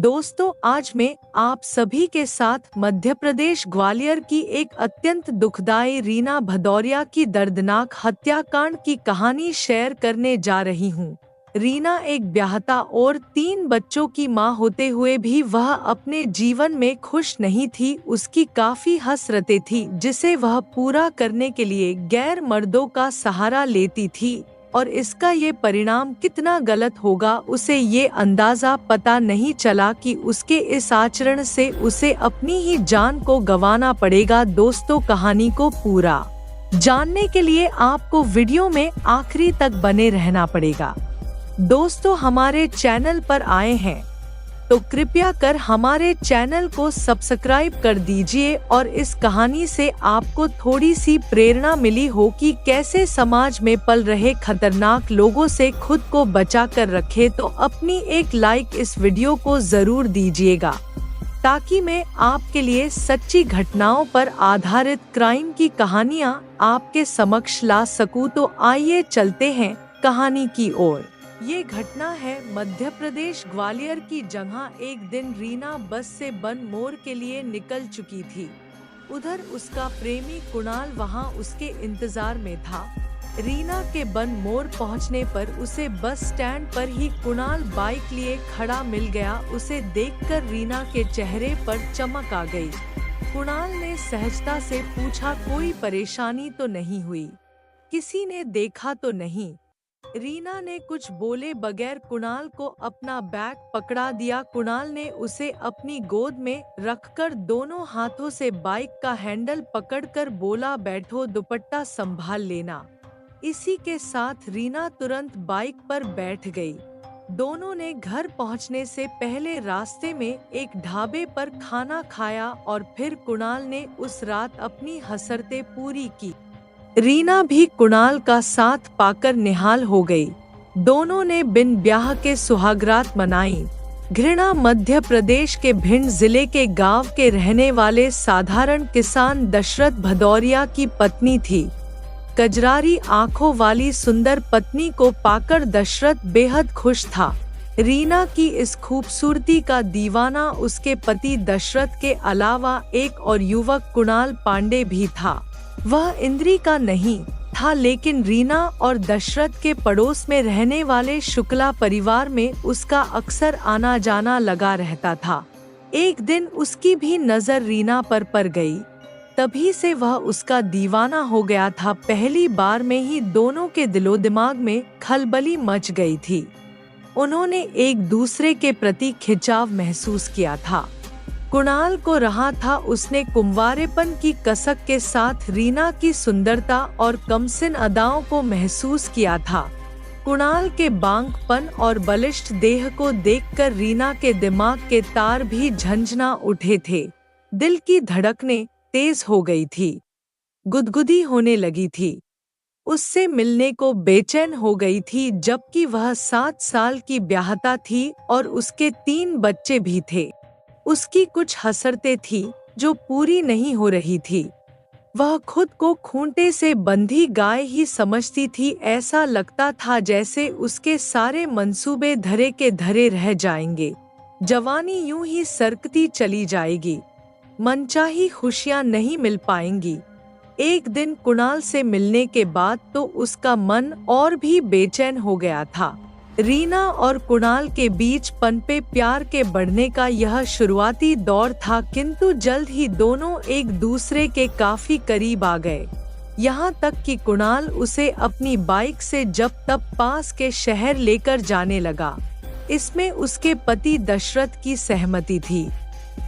दोस्तों, आज मैं आप सभी के साथ मध्य प्रदेश ग्वालियर की एक अत्यंत दुखदाई रीना भदौरिया की दर्दनाक हत्याकांड की कहानी शेयर करने जा रही हूँ। रीना एक ब्याहता और 3 बच्चों की मां होते हुए भी वह अपने जीवन में खुश नहीं थी। उसकी काफी हसरतें थी जिसे वह पूरा करने के लिए गैर मर्दों का सहारा लेती थी, और इसका ये परिणाम कितना गलत होगा उसे ये अंदाजा पता नहीं चला कि उसके इस आचरण से उसे अपनी ही जान को गंवाना पड़ेगा। दोस्तों, कहानी को पूरा जानने के लिए आपको वीडियो में आखिरी तक बने रहना पड़ेगा। दोस्तों, हमारे चैनल पर आए हैं तो कृपया कर हमारे चैनल को सब्सक्राइब कर दीजिए और इस कहानी से आपको थोड़ी सी प्रेरणा मिली हो कि कैसे समाज में पल रहे खतरनाक लोगों से खुद को बचा कर रखे, तो अपनी एक लाइक इस वीडियो को जरूर दीजिएगा ताकि मैं आपके लिए सच्ची घटनाओं पर आधारित क्राइम की कहानियां आपके समक्ष ला सकूं। तो आइए चलते हैं कहानी की ओर। ये घटना है मध्य प्रदेश ग्वालियर की, जहां एक दिन रीना बस से बनमोर के लिए निकल चुकी थी। उधर उसका प्रेमी कुणाल वहां उसके इंतजार में था। रीना के बनमोर पहुंचने पर उसे बस स्टैंड पर ही कुणाल बाइक लिए खड़ा मिल गया। उसे देखकर रीना के चेहरे पर चमक आ गई। कुणाल ने सहजता से पूछा, कोई परेशानी तो नहीं हुई? किसी ने देखा तो नहीं? रीना ने कुछ बोले बगैर कुणाल को अपना बैग पकड़ा दिया। कुणाल ने उसे अपनी गोद में रखकर दोनों हाथों से बाइक का हैंडल पकड़कर बोला, बैठो, दुपट्टा संभाल लेना। इसी के साथ रीना तुरंत बाइक पर बैठ गई। दोनों ने घर पहुंचने से पहले रास्ते में एक ढाबे पर खाना खाया और फिर कुणाल ने उस रात अपनी हसरतें पूरी की। रीना भी कुणाल का साथ पाकर निहाल हो गई। दोनों ने बिन ब्याह के सुहागरात मनाई। घृणा मध्य प्रदेश के भिंड जिले के गांव के रहने वाले साधारण किसान दशरथ भदौरिया की पत्नी थी। कजरारी आंखों वाली सुंदर पत्नी को पाकर दशरथ बेहद खुश था। रीना की इस खूबसूरती का दीवाना उसके पति दशरथ के अलावा एक और युवक कुणाल पांडे भी था। वह इंद्री का नहीं था, लेकिन रीना और दशरथ के पड़ोस में रहने वाले शुक्ला परिवार में उसका अक्सर आना जाना लगा रहता था। एक दिन उसकी भी नजर रीना पर पड़ गई। तभी से वह उसका दीवाना हो गया था। पहली बार में ही दोनों के दिलो दिमाग में खलबली मच गई थी। उन्होंने एक दूसरे के प्रति खिंचाव महसूस किया था। कुणाल को रहा था उसने कुंवारेपन की कसक के साथ रीना की सुंदरता और कमसिन अदाओं को महसूस किया था। कुणाल के बांकपन और बलिष्ठ देह को देखकर रीना के दिमाग के तार भी झंझना उठे थे। दिल की धड़कनें तेज हो गई थी, गुदगुदी होने लगी थी। उससे मिलने को बेचैन हो गई थी, जबकि वह 7 साल की ब्याहता थी और उसके 3 बच्चे भी थे। उसकी कुछ हसरतें थी जो पूरी नहीं हो रही थी। वह खुद को खूंटे से बंधी गाय ही समझती थी। ऐसा लगता था जैसे उसके सारे मंसूबे धरे के धरे रह जाएंगे। जवानी यूं ही सरकती चली जाएगी, मनचाही खुशियां नहीं मिल पाएंगी। एक दिन कुणाल से मिलने के बाद तो उसका मन और भी बेचैन हो गया था। रीना और कुणाल के बीच पनपे प्यार के बढ़ने का यह शुरुआती दौर था, किंतु जल्द ही दोनों एक दूसरे के काफी करीब आ गए। यहाँ तक कि कुणाल उसे अपनी बाइक से जब तब पास के शहर लेकर जाने लगा। इसमें उसके पति दशरथ की सहमति थी।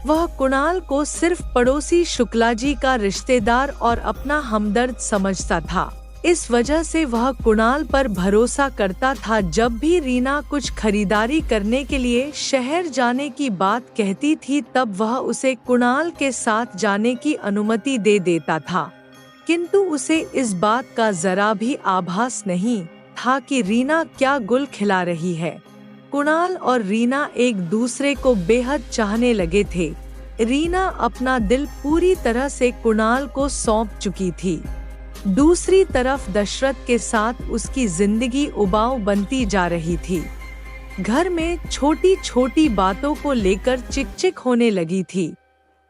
वह कुणाल को सिर्फ पड़ोसी शुक्लाजी का रिश्तेदार और अपना हमदर्द समझता था। इस वजह से वह कुणाल पर भरोसा करता था। जब भी रीना कुछ खरीदारी करने के लिए शहर जाने की बात कहती थी, तब वह उसे कुणाल के साथ जाने की अनुमति दे देता था। किंतु उसे इस बात का जरा भी आभास नहीं था कि रीना क्या गुल खिला रही है। कुणाल और रीना एक दूसरे को बेहद चाहने लगे थे। रीना अपना दिल पूरी तरह से कुणाल को सौंप चुकी थी। दूसरी तरफ दशरथ के साथ उसकी जिंदगी उबाऊ बनती जा रही थी। घर में छोटी छोटी बातों को लेकर चिकचिक होने लगी थी।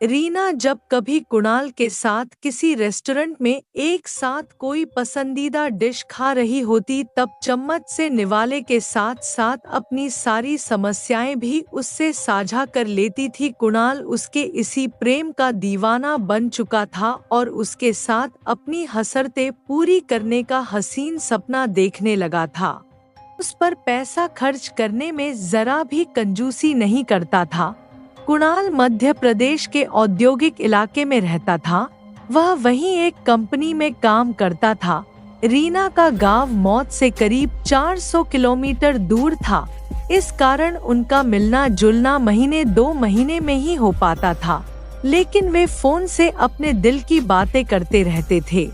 रीना जब कभी कुणाल के साथ किसी रेस्टोरेंट में एक साथ कोई पसंदीदा डिश खा रही होती तब चम्मच से निवाले के साथ साथ अपनी सारी समस्याएं भी उससे साझा कर लेती थी। कुणाल उसके इसी प्रेम का दीवाना बन चुका था और उसके साथ अपनी हसरतें पूरी करने का हसीन सपना देखने लगा था। उस पर पैसा खर्च करने में जरा भी कंजूसी नहीं करता था। कुणाल मध्य प्रदेश के औद्योगिक इलाके में रहता था। वह वहीं एक कंपनी में काम करता था। रीना का गांव मौत से करीब 400 किलोमीटर दूर था। इस कारण उनका मिलना जुलना महीने 2 महीने में ही हो पाता था, लेकिन वे फोन से अपने दिल की बातें करते रहते थे।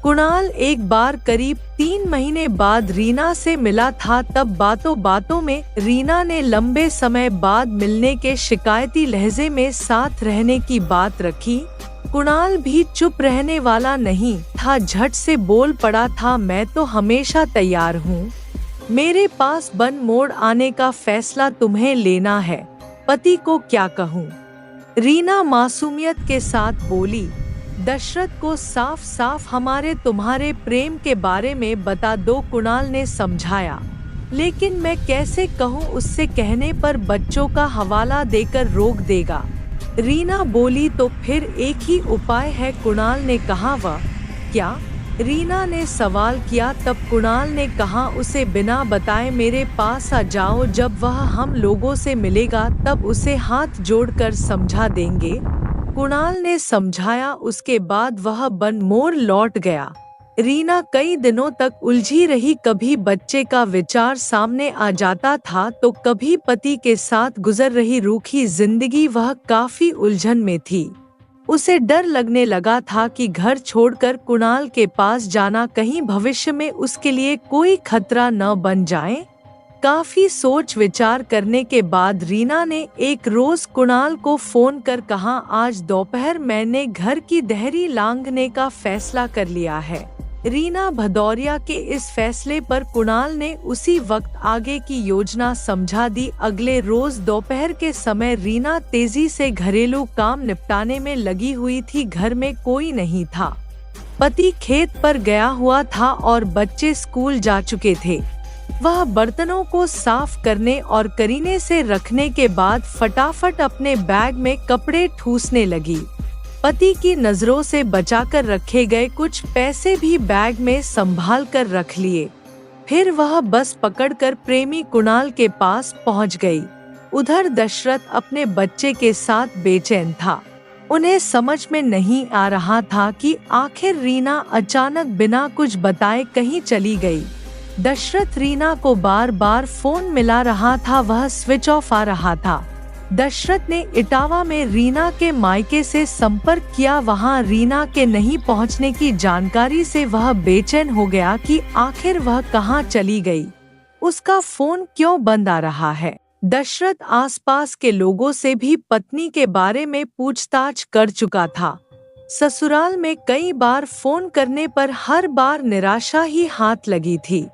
कुणाल एक बार करीब 3 महीने बाद रीना से मिला था। तब बातों बातों में रीना ने लंबे समय बाद मिलने के शिकायती लहजे में साथ रहने की बात रखी। कुणाल भी चुप रहने वाला नहीं था, झट से बोल पड़ा था, मैं तो हमेशा तैयार हूँ। मेरे पास बन मोड़ आने का फैसला तुम्हें लेना है, पति को क्या कहूँ। रीना मासूमियत के साथ बोली, दशरथ को साफ साफ हमारे तुम्हारे प्रेम के बारे में बता दो। कुणाल ने समझाया, लेकिन मैं कैसे कहूँ, उससे कहने पर बच्चों का हवाला देकर रोक देगा। रीना बोली, तो फिर एक ही उपाय है। कुणाल ने कहा, वह क्या? रीना ने सवाल किया। तब कुणाल ने कहा, उसे बिना बताए मेरे पास आ जाओ। जब वह हम लोगों से मिलेगा तब उसे हाथ जोड़कर समझा देंगे। कुणाल ने समझाया। उसके बाद वह बनमोर लौट गया। रीना कई दिनों तक उलझी रही। कभी बच्चे का विचार सामने आ जाता था तो कभी पति के साथ गुजर रही रूखी जिंदगी। वह काफी उलझन में थी। उसे डर लगने लगा था कि घर छोड़कर कुणाल के पास जाना कहीं भविष्य में उसके लिए कोई खतरा न बन जाए। काफी सोच विचार करने के बाद रीना ने एक रोज कुणाल को फोन कर कहा, आज दोपहर मैंने घर की देहरी लांघने का फैसला कर लिया है। रीना भदौरिया के इस फैसले पर कुणाल ने उसी वक्त आगे की योजना समझा दी। अगले रोज दोपहर के समय रीना तेजी से घरेलू काम निपटाने में लगी हुई थी। घर में कोई नहीं था। पति खेत पर गया हुआ था और बच्चे स्कूल जा चुके थे। वह बर्तनों को साफ करने और करीने से रखने के बाद फटाफट अपने बैग में कपड़े ठूसने लगी। पति की नजरों से बचाकर रखे गए कुछ पैसे भी बैग में संभाल कर रख लिए। फिर वह बस पकड़कर प्रेमी कुणाल के पास पहुंच गई। उधर दशरथ अपने बच्चे के साथ बेचैन था। उन्हें समझ में नहीं आ रहा था कि आखिर रीना अचानक बिना कुछ बताए कहीं चली गई। दशरथ रीना को बार बार फोन मिला रहा था, वह स्विच ऑफ आ रहा था। दशरथ ने इटावा में रीना के मायके से संपर्क किया। वहां रीना के नहीं पहुंचने की जानकारी से वह बेचैन हो गया कि आखिर वह कहां चली गई, उसका फोन क्यों बंद आ रहा है। दशरथ आसपास के लोगों से भी पत्नी के बारे में पूछताछ कर चुका था। ससुराल में कई बार फोन करने पर हर बार निराशा ही हाथ लगी थी।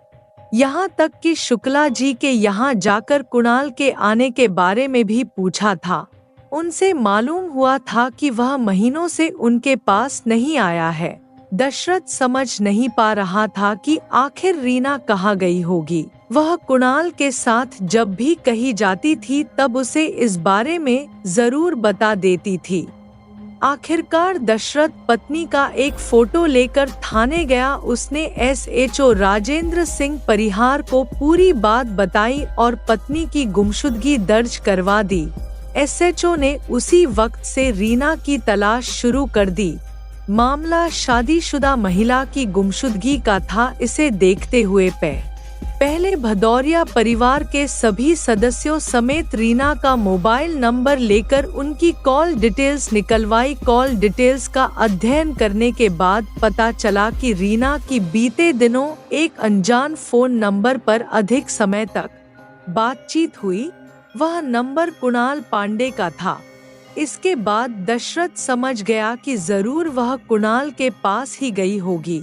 यहाँ तक कि शुक्ला जी के यहाँ जाकर कुणाल के आने के बारे में भी पूछा था। उनसे मालूम हुआ था कि वह महीनों से उनके पास नहीं आया है। दशरथ समझ नहीं पा रहा था कि आखिर रीना कहाँ गई होगी। वह कुणाल के साथ जब भी कहीं जाती थी तब उसे इस बारे में जरूर बता देती थी। आखिरकार दशरथ पत्नी का एक फोटो लेकर थाने गया। उसने SHO राजेंद्र सिंह परिहार को पूरी बात बताई और पत्नी की गुमशुदगी दर्ज करवा दी। SHO ने उसी वक्त से रीना की तलाश शुरू कर दी। मामला शादीशुदा महिला की गुमशुदगी का था। इसे देखते हुए पहले भदौरिया परिवार के सभी सदस्यों समेत रीना का मोबाइल नंबर लेकर उनकी कॉल डिटेल्स निकलवाई। कॉल डिटेल्स का अध्ययन करने के बाद पता चला कि रीना की बीते दिनों एक अनजान फोन नंबर पर अधिक समय तक बातचीत हुई। वह नंबर कुणाल पांडे का था। इसके बाद दशरथ समझ गया कि जरूर वह कुणाल के पास ही गई होगी।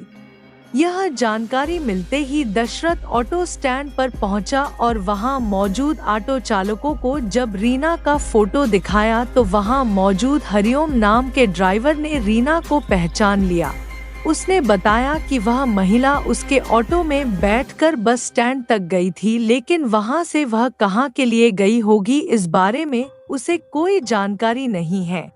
यह जानकारी मिलते ही दशरथ ऑटो स्टैंड पर पहुंचा और वहां मौजूद ऑटो चालकों को जब रीना का फोटो दिखाया तो वहां मौजूद हरिओम नाम के ड्राइवर ने रीना को पहचान लिया। उसने बताया कि वह महिला उसके ऑटो में बैठकर बस स्टैंड तक गई थी, लेकिन वहां से वह कहां के लिए गई होगी इस बारे में उसे कोई जानकारी नहीं है।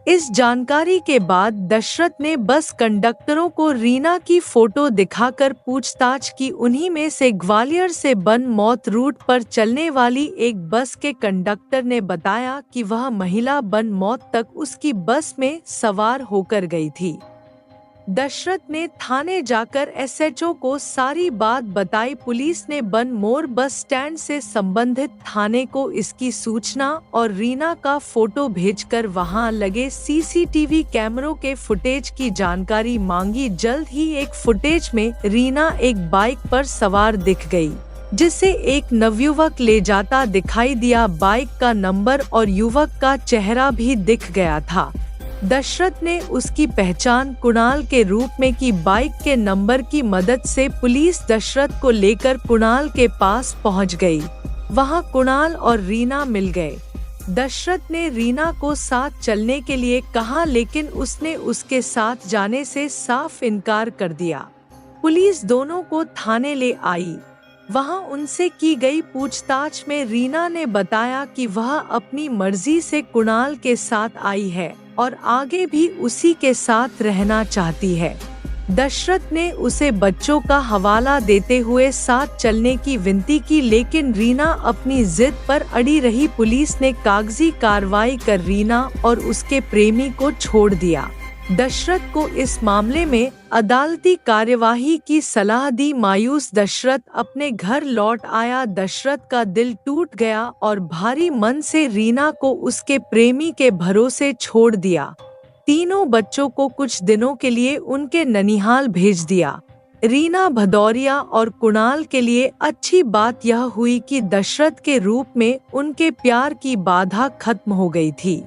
इस जानकारी के बाद दशरथ ने बस कंडक्टरों को रीना की फोटो दिखाकर पूछताछ की। उन्हीं में से ग्वालियर से बनमौत रूट पर चलने वाली एक बस के कंडक्टर ने बताया कि वह महिला बनमौत तक उसकी बस में सवार होकर गई थी। दशरथ ने थाने जाकर एसएचओ को सारी बात बताई। पुलिस ने बनमोर बस स्टैंड से संबंधित थाने को इसकी सूचना और रीना का फोटो भेजकर वहां लगे सीसीटीवी कैमरों के फुटेज की जानकारी मांगी। जल्द ही एक फुटेज में रीना एक बाइक पर सवार दिख गई, जिसे एक नवयुवक ले जाता दिखाई दिया। बाइक का नंबर और युवक का चेहरा भी दिख गया था। दशरथ ने उसकी पहचान कुणाल के रूप में की। बाइक के नंबर की मदद से पुलिस दशरथ को लेकर कुणाल के पास पहुंच गई। वहां कुणाल और रीना मिल गए। दशरथ ने रीना को साथ चलने के लिए कहा, लेकिन उसने उसके साथ जाने से साफ इनकार कर दिया। पुलिस दोनों को थाने ले आई। वहां उनसे की गई पूछताछ में रीना ने बताया कि वह अपनी मर्जी से कुणाल के साथ आई है और आगे भी उसी के साथ रहना चाहती है। दशरथ ने उसे बच्चों का हवाला देते हुए साथ चलने की विनती की, लेकिन रीना अपनी जिद पर अड़ी रही। पुलिस ने कागजी कार्रवाई कर रीना और उसके प्रेमी को छोड़ दिया। दशरथ को इस मामले में अदालती कार्यवाही की सलाह दी। मायूस दशरथ अपने घर लौट आया। दशरथ का दिल टूट गया और भारी मन से रीना को उसके प्रेमी के भरोसे छोड़ दिया। तीनों बच्चों को कुछ दिनों के लिए उनके ननिहाल भेज दिया। रीना भदौरिया और कुणाल के लिए अच्छी बात यह हुई कि दशरथ के रूप में उनके प्यार की बाधा खत्म हो गई थी।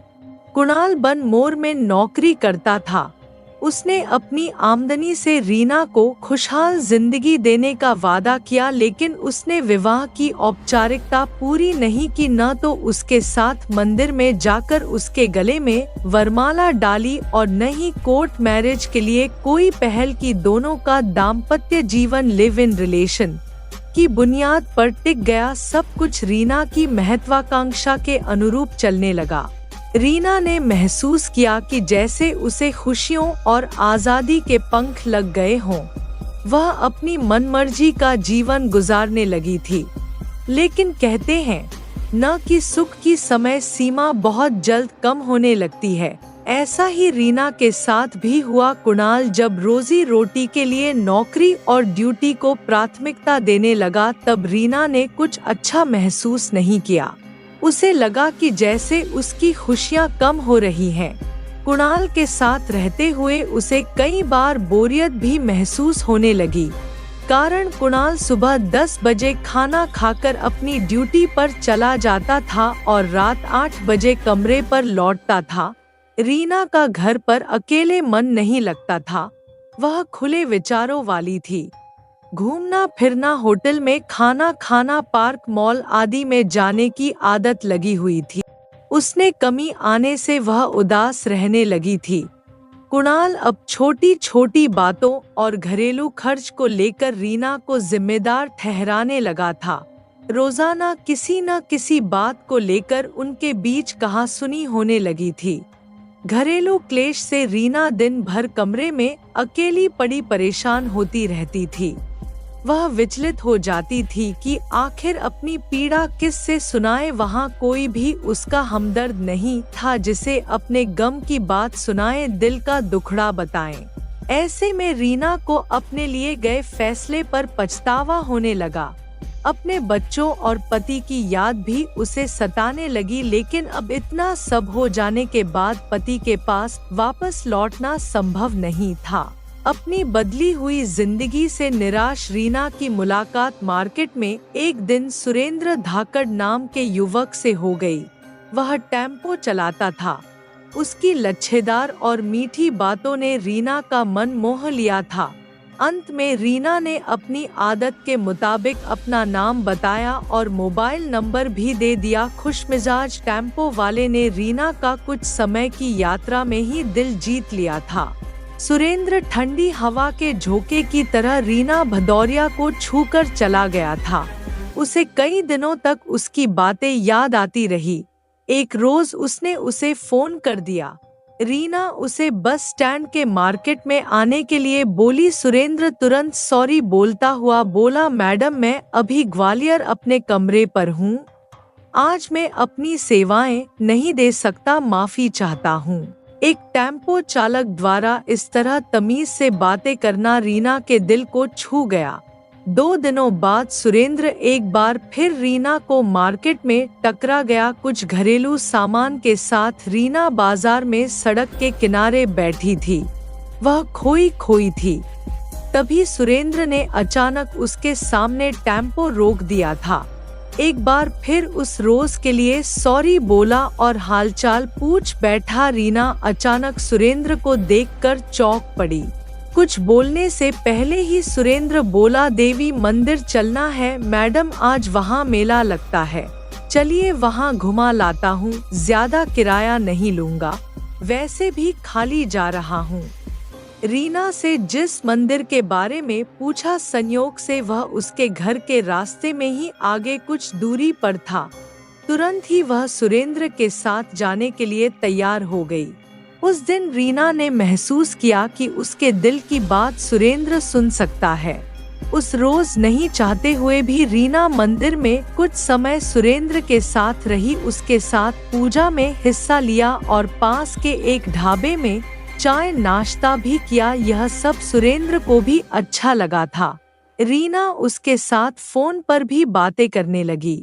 कुणाल बनमोर में नौकरी करता था। उसने अपनी आमदनी से रीना को खुशहाल जिंदगी देने का वादा किया, लेकिन उसने विवाह की औपचारिकता पूरी नहीं की। न तो उसके साथ मंदिर में जाकर उसके गले में वरमाला डाली और न ही कोर्ट मैरिज के लिए कोई पहल की। दोनों का दाम्पत्य जीवन लिव इन रिलेशन की बुनियाद पर टिक गया। सब कुछ रीना की महत्वाकांक्षा के अनुरूप चलने लगा। रीना ने महसूस किया कि जैसे उसे खुशियों और आज़ादी के पंख लग गए हों। वह अपनी मनमर्जी का जीवन गुजारने लगी थी। लेकिन कहते हैं न कि सुख की समय सीमा बहुत जल्द कम होने लगती है। ऐसा ही रीना के साथ भी हुआ। कुणाल जब रोजी रोटी के लिए नौकरी और ड्यूटी को प्राथमिकता देने लगा, तब रीना ने कुछ अच्छा महसूस नहीं किया। उसे लगा कि जैसे उसकी खुशियां कम हो रही हैं। कुणाल के साथ रहते हुए उसे कई बार बोरियत भी महसूस होने लगी। कारण कुणाल सुबह 10 बजे खाना खाकर अपनी ड्यूटी पर चला जाता था और रात 8 बजे कमरे पर लौटता था। रीना का घर पर अकेले मन नहीं लगता था। वह खुले विचारों वाली थी। घूमना फिरना, होटल में खाना खाना, पार्क मॉल आदि में जाने की आदत लगी हुई थी। उसने कमी आने से वह उदास रहने लगी थी। कुणाल अब छोटी छोटी बातों और घरेलू खर्च को लेकर रीना को जिम्मेदार ठहराने लगा था। रोजाना किसी न किसी बात को लेकर उनके बीच कहासुनी होने लगी थी। घरेलू क्लेश से रीना दिन भर कमरे में अकेली पड़ी परेशान होती रहती थी। वह विचलित हो जाती थी कि आखिर अपनी पीड़ा किस से सुनाए। वहाँ कोई भी उसका हमदर्द नहीं था जिसे अपने गम की बात सुनाए, दिल का दुखड़ा बताएं। ऐसे में रीना को अपने लिए गए फैसले पर पछतावा होने लगा। अपने बच्चों और पति की याद भी उसे सताने लगी, लेकिन अब इतना सब हो जाने के बाद पति के पास वापस लौटना संभव नहीं था। अपनी बदली हुई जिंदगी से निराश रीना की मुलाकात मार्केट में एक दिन सुरेंद्र धाकड़ नाम के युवक से हो गई। वह टेम्पो चलाता था। उसकी लच्छेदार और मीठी बातों ने रीना का मन मोह लिया था। अंत में रीना ने अपनी आदत के मुताबिक अपना नाम बताया और मोबाइल नंबर भी दे दिया। खुशमिजाज टेम्पो वाले ने रीना का कुछ समय की यात्रा में ही दिल जीत लिया था। सुरेंद्र ठंडी हवा के झोंके की तरह रीना भदौरिया को छूकर चला गया था। उसे कई दिनों तक उसकी बातें याद आती रही। एक रोज उसने उसे फोन कर दिया। रीना उसे बस स्टैंड के मार्केट में आने के लिए बोली। सुरेंद्र तुरंत सॉरी बोलता हुआ बोला, मैडम मैं अभी ग्वालियर अपने कमरे पर हूँ, आज मैं अपनी सेवाएं नहीं दे सकता, माफी चाहता हूँ। एक टेम्पो चालक द्वारा इस तरह तमीज से बातें करना रीना के दिल को छू गया। 2 दिनों बाद सुरेंद्र एक बार फिर रीना को मार्केट में टकरा गया। कुछ घरेलू सामान के साथ रीना बाजार में सड़क के किनारे बैठी थी। वह खोई खोई थी। तभी सुरेंद्र ने अचानक उसके सामने टेम्पो रोक दिया था। एक बार फिर उस रोज के लिए सॉरी बोला और हालचाल पूछ बैठा। रीना अचानक सुरेंद्र को देखकर चौंक पड़ी। कुछ बोलने से पहले ही सुरेंद्र बोला, देवी मंदिर चलना है मैडम, आज वहाँ मेला लगता है, चलिए वहाँ घुमा लाता हूँ, ज्यादा किराया नहीं लूँगा, वैसे भी खाली जा रहा हूँ। रीना से जिस मंदिर के बारे में पूछा, संयोग से वह उसके घर के रास्ते में ही आगे कुछ दूरी पर था। तुरंत ही वह सुरेंद्र के साथ जाने के लिए तैयार हो गई। उस दिन रीना ने महसूस किया कि उसके दिल की बात सुरेंद्र सुन सकता है। उस रोज नहीं चाहते हुए भी रीना मंदिर में कुछ समय सुरेंद्र के साथ रही, उसके साथ पूजा में हिस्सा लिया और पास के एक ढाबे में चाय नाश्ता भी किया। यह सब सुरेंद्र को भी अच्छा लगा था। रीना उसके साथ फोन पर भी बातें करने लगी,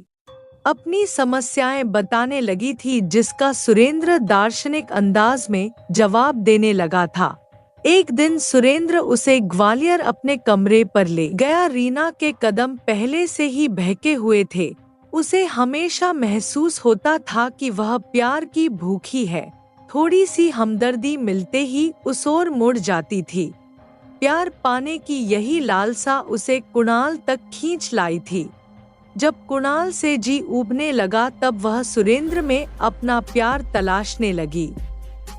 अपनी समस्याएं बताने लगी थी, जिसका सुरेंद्र दार्शनिक अंदाज में जवाब देने लगा था। एक दिन सुरेंद्र उसे ग्वालियर अपने कमरे पर ले गया। रीना के कदम पहले से ही बहके हुए थे। उसे हमेशा महसूस होता था कि वह प्यार की भूखी है। थोड़ी सी हमदर्दी मिलते ही उस ओर मुड़ जाती थी। प्यार पाने की यही लालसा उसे कुणाल तक खींच लाई थी। जब कुणाल से जी उबने लगा तब वह सुरेंद्र में अपना प्यार तलाशने लगी।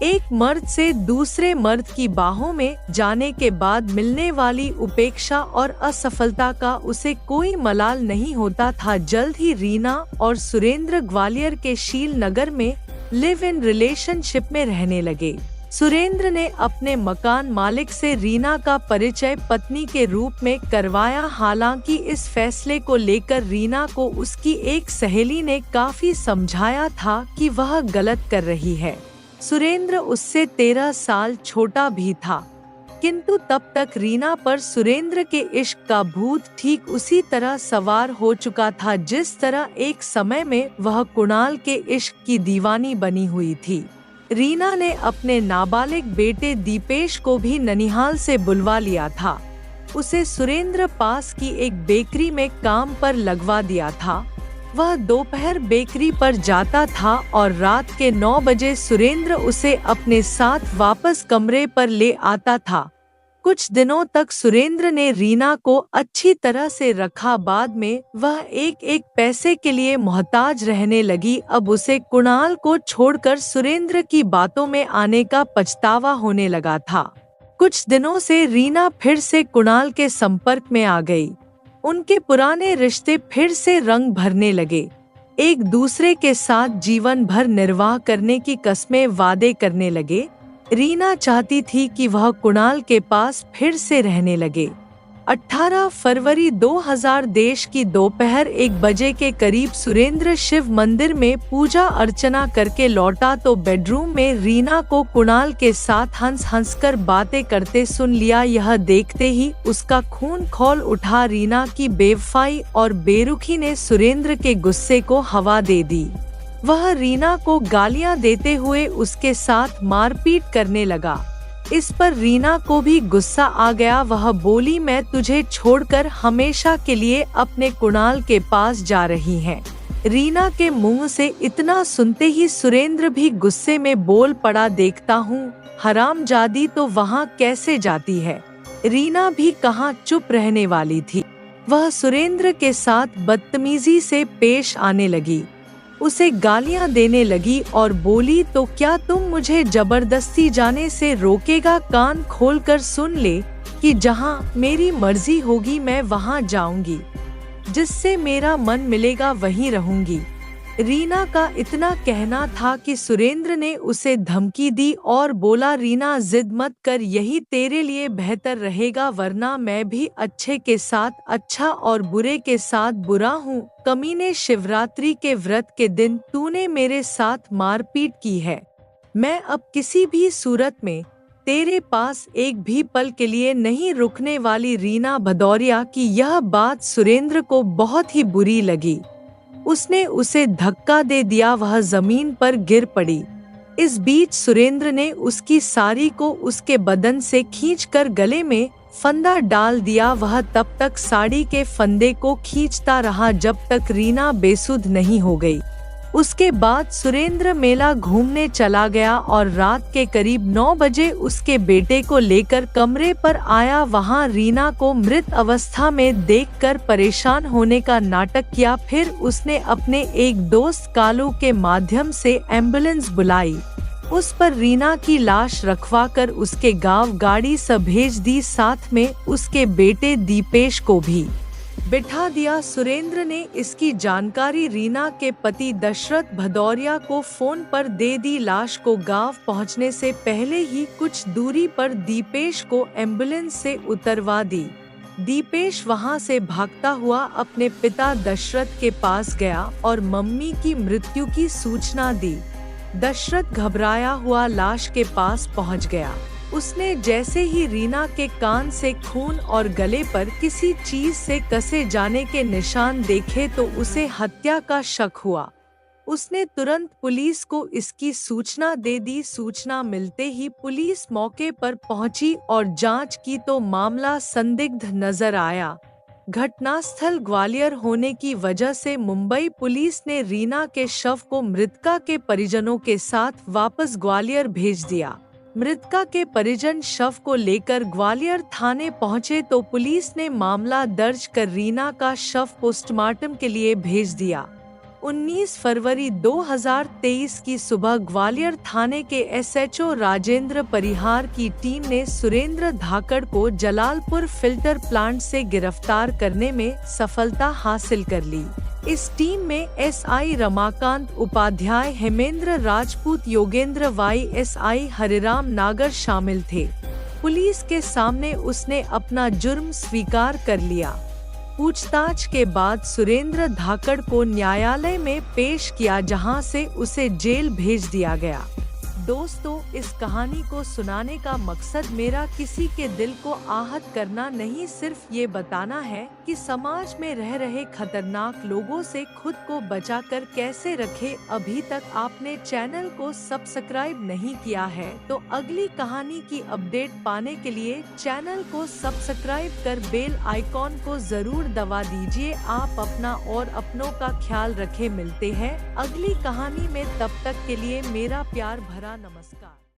एक मर्द से दूसरे मर्द की बाहों में जाने के बाद मिलने वाली उपेक्षा और असफलता का उसे कोई मलाल नहीं होता था। जल्द ही रीना और सुरेंद्र ग्वालियर के शील नगर में लिव इन रिलेशनशिप में रहने लगे। सुरेंद्र ने अपने मकान मालिक से रीना का परिचय पत्नी के रूप में करवाया। हालांकि इस फैसले को लेकर रीना को उसकी एक सहेली ने काफी समझाया था कि वह गलत कर रही है। सुरेंद्र उससे 13 साल छोटा भी था, किंतु तब तक रीना पर सुरेंद्र के इश्क का भूत ठीक उसी तरह सवार हो चुका था जिस तरह एक समय में वह कुणाल के इश्क की दीवानी बनी हुई थी। रीना ने अपने नाबालिग बेटे दीपेश को भी ननिहाल से बुलवा लिया था। उसे सुरेंद्र पास की एक बेकरी में काम पर लगवा दिया था। वह दोपहर बेकरी पर जाता था और रात के 9 बजे सुरेंद्र उसे अपने साथ वापस कमरे पर ले आता था। कुछ दिनों तक सुरेंद्र ने रीना को अच्छी तरह से रखा। बाद में वह एक एक पैसे के लिए मोहताज रहने लगी। अब उसे कुणाल को छोड़कर सुरेंद्र की बातों में आने का पछतावा होने लगा था। कुछ दिनों से रीना फिर से कुणाल के संपर्क में आ गई। उनके पुराने रिश्ते फिर से रंग भरने लगे। एक दूसरे के साथ जीवन भर निर्वाह करने की कस्में वादे करने लगे। रीना चाहती थी कि वह कुणाल के पास फिर से रहने लगे। 18 फरवरी 2000 देश की दोपहर 1 बजे के करीब सुरेंद्र शिव मंदिर में पूजा अर्चना करके लौटा तो बेडरूम में रीना को कुणाल के साथ हंस हंस कर बातें करते सुन लिया। यह देखते ही उसका खून खौल उठा। रीना की बेवफाई और बेरुखी ने सुरेंद्र के गुस्से को हवा दे दी। वह रीना को गालियां देते हुए उसके साथ मारपीट करने लगा। इस पर रीना को भी गुस्सा आ गया। वह बोली, मैं तुझे छोड़कर हमेशा के लिए अपने कुणाल के पास जा रही है। रीना के मुंह से इतना सुनते ही सुरेंद्र भी गुस्से में बोल पड़ा, देखता हूँ हरामजादी तो वहाँ कैसे जाती है। रीना भी कहाँ चुप रहने वाली थी। वह सुरेंद्र के साथ बदतमीजी से पेश आने लगी, उसे गालियां देने लगी और बोली, तो क्या तुम मुझे जबरदस्ती जाने से रोकेगा? कान खोलकर सुन ले कि जहां मेरी मर्जी होगी मैं वहां जाऊंगी, जिससे मेरा मन मिलेगा वहीं रहूंगी। रीना का इतना कहना था कि सुरेंद्र ने उसे धमकी दी और बोला, रीना जिद मत कर, यही तेरे लिए बेहतर रहेगा, वरना मैं भी अच्छे के साथ अच्छा और बुरे के साथ बुरा हूँ। कमीने, शिवरात्रि के व्रत के दिन तूने मेरे साथ मारपीट की है। मैं अब किसी भी सूरत में तेरे पास एक भी पल के लिए नहीं रुकने वाली। रीना भदौरिया की यह बात सुरेंद्र को बहुत ही बुरी लगी। उसने उसे धक्का दे दिया, वह जमीन पर गिर पड़ी। इस बीच सुरेंद्र ने उसकी साड़ी को उसके बदन से खींचकर गले में फंदा डाल दिया। वह तब तक साड़ी के फंदे को खींचता रहा जब तक रीना बेसुध नहीं हो गई। उसके बाद सुरेंद्र मेला घूमने चला गया और रात के करीब 9 बजे उसके बेटे को लेकर कमरे पर आया। वहां रीना को मृत अवस्था में देखकर परेशान होने का नाटक किया। फिर उसने अपने एक दोस्त कालू के माध्यम से एम्बुलेंस बुलाई। उस पर रीना की लाश रखवाकर उसके गांव गाड़ी से भेज दी, साथ में उसके बेटे दीपेश को भी बिठा दिया। सुरेंद्र ने इसकी जानकारी रीना के पति दशरथ भदौरिया को फोन पर दे दी। लाश को गांव पहुंचने से पहले ही कुछ दूरी पर दीपेश को एम्बुलेंस से उतरवा दी। दीपेश वहां से भागता हुआ अपने पिता दशरथ के पास गया और मम्मी की मृत्यु की सूचना दी। दशरथ घबराया हुआ लाश के पास पहुंच गया। उसने जैसे ही रीना के कान से खून और गले पर किसी चीज से कसे जाने के निशान देखे तो उसे हत्या का शक हुआ। उसने तुरंत पुलिस को इसकी सूचना दे दी। सूचना मिलते ही पुलिस मौके पर पहुंची और जांच की तो मामला संदिग्ध नजर आया। घटनास्थल ग्वालियर होने की वजह से मुंबई पुलिस ने रीना के शव को मृतका के परिजनों के साथ वापस ग्वालियर भेज दिया। मृतका के परिजन शव को लेकर ग्वालियर थाने पहुंचे तो पुलिस ने मामला दर्ज कर रीना का शव पोस्टमार्टम के लिए भेज दिया। 19 फरवरी 2023 की सुबह ग्वालियर थाने के SHO राजेंद्र परिहार की टीम ने सुरेंद्र धाकड़ को जलालपुर फिल्टर प्लांट से गिरफ्तार करने में सफलता हासिल कर ली। इस टीम में SI Ramakant Upadhyay, Hemendra Rajput, Yogendra Y, SI Hariram Nagar शामिल थे। पुलिस के सामने उसने अपना जुर्म स्वीकार कर लिया। पूछताछ के बाद सुरेंद्र धाकड़ को न्यायालय में पेश किया, जहां से उसे जेल भेज दिया गया। दोस्तों, इस कहानी को सुनाने का मकसद मेरा किसी के दिल को आहत करना नहीं, सिर्फ ये बताना है कि समाज में रह रहे खतरनाक लोगों से खुद को बचाकर कैसे रखें। अभी तक आपने चैनल को सब्सक्राइब नहीं किया है तो अगली कहानी की अपडेट पाने के लिए चैनल को सब्सक्राइब कर बेल आइकॉन को जरूर दबा दीजिए। आप अपना और अपनों का ख्याल रखें। मिलते हैं अगली कहानी में, तब तक के लिए मेरा प्यार भरा नमस्कार।